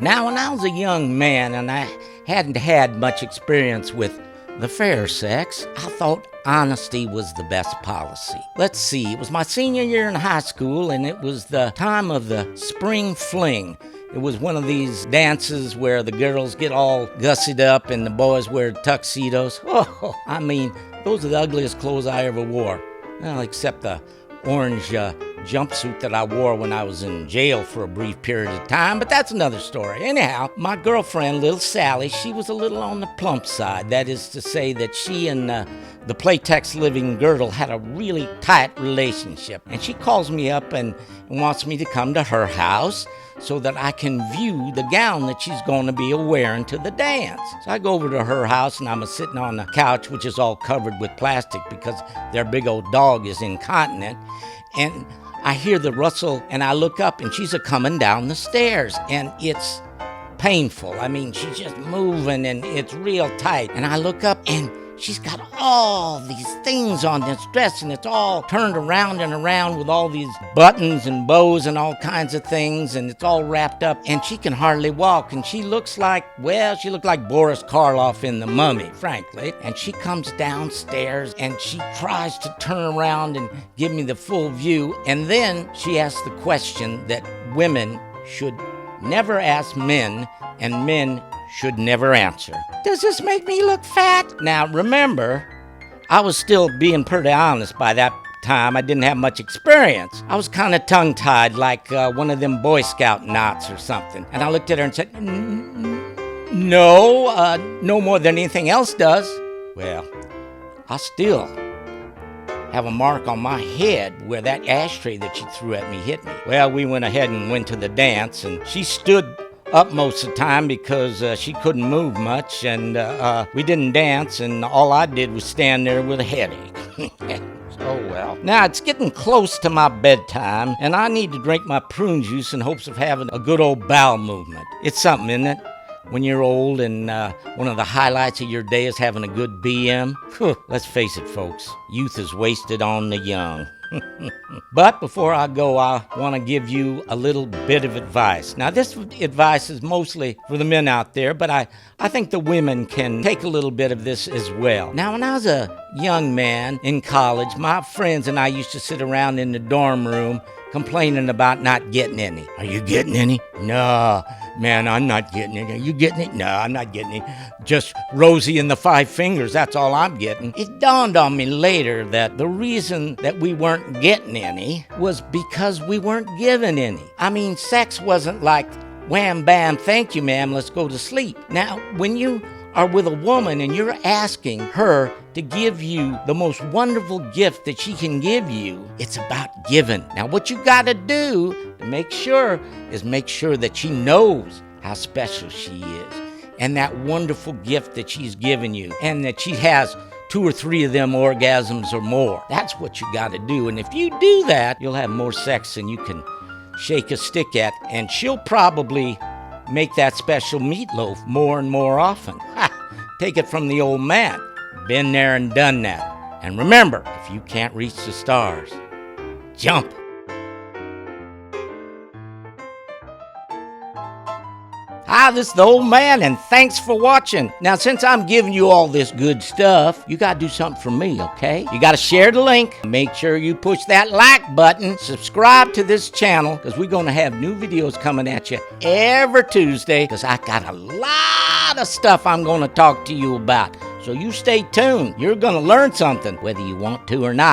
Now, when I was a young man and I hadn't had much experience with the fair sex, I thought honesty was the best policy. Let's see, it was my senior year in high school, and it was the time of the spring fling. It was one of these dances where the girls get all gussied up and the boys wear tuxedos. Oh, I mean, those are the ugliest clothes I ever wore. Well, except the orange jumpsuit that I wore when I was in jail for a brief period of time, but that's another story. Anyhow, my girlfriend, little Sally, she was a little on the plump side. That is to say that she and the Playtex Living Girdle had a really tight relationship. And she calls me up and wants me to come to her house so that I can view the gown that she's going to be wearing to the dance. So I go over to her house, and I'm sitting on the couch, which is all covered with plastic because their big old dog is incontinent. And I hear the rustle, and I look up, and she's coming down the stairs, and it's painful. I mean, she's just moving, and it's real tight. And I look up, and she's got all these things on this dress, and it's all turned around and around with all these buttons and bows and all kinds of things, and it's all wrapped up, and she can hardly walk, and she looks like, well, she looked like Boris Karloff in The Mummy, frankly. And she comes downstairs, and she tries to turn around and give me the full view, and then she asks the question that women should never ask men, and men should never answer. Does this make me look fat? Now, remember, I was still being pretty honest by that time. I didn't have much experience. I was kind of tongue-tied like one of them Boy Scout knots or something. And I looked at her and said, no, no more than anything else does. Well, I still have a mark on my head where that ashtray that she threw at me hit me. Well, we went ahead and went to the dance, and she stood up most of the time because she couldn't move much, and we didn't dance, and all I did was stand there with a headache. Oh well. Now it's getting close to my bedtime, and I need to drink my prune juice in hopes of having a good old bowel movement. It's something, isn't it? When you're old and one of the highlights of your day is having a good BM. Whew, let's face it, folks, youth is wasted on the young. But before I go, I want to give you a little bit of advice. Now, this advice is mostly for the men out there, but I think the women can take a little bit of this as well. Now, when I was a young man in college, my friends and I used to sit around in the dorm room complaining about not getting any. Are you getting any? No, man, I'm not getting any. Are you getting it? No, I'm not getting it. Just Rosie and the Five Fingers, that's all I'm getting. It dawned on me later that the reason that we weren't getting any was because we weren't given any. I mean, sex wasn't like, wham, bam, thank you, ma'am, let's go to sleep. Now, when you are with a woman and you're asking her to give you the most wonderful gift that she can give you, it's about giving. Now, what you got to do to make sure that she knows how special she is and that wonderful gift that she's given you, and that she has 2 or 3 of them orgasms or more. That's what you got to do. And if you do that, you'll have more sex than you can shake a stick at, and she'll probably make that special meatloaf more and more often. Take it from the old man. Been there and done that. And remember, if you can't reach the stars, jump. Hi, this is the old man, and thanks for watching. Now, since I'm giving you all this good stuff, you got to do something for me, okay? You got to share the link. Make sure you push that like button. Subscribe to this channel, because we're going to have new videos coming at you every Tuesday, because I got a lot of stuff I'm going to talk to you about. So you stay tuned. You're going to learn something, whether you want to or not.